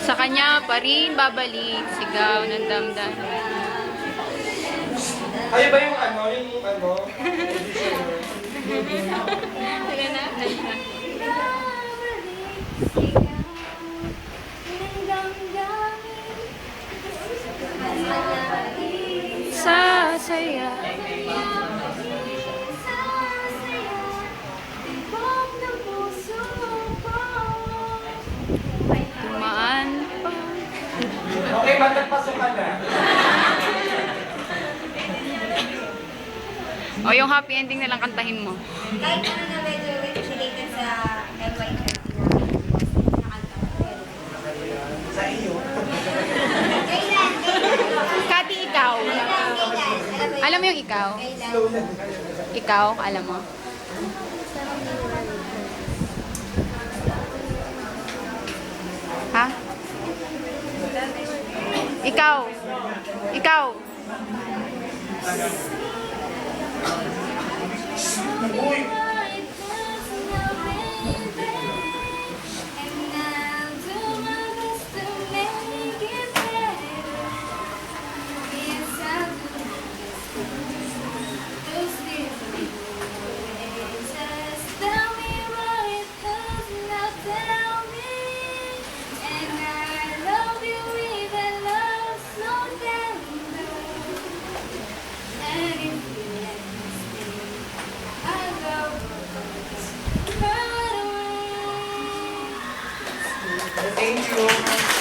Sa kanya pa rin babalik. Sigaw ng damdam. Kayo ba yung ano? Auditioner? Sige na. Sasaya. Tumaan pa. Okay, magpasok ka na. O yung happy ending na lang kantahin mo. Kahit ano na medyo related sa NY30 na nakanta ko. Sa iyo. Kailan? Kati, ikaw. Kailan? Alam mo yung ikaw? Kailan? Ikaw, alam mo? Ha? Ikaw. Ikaw. Uy! Thank you.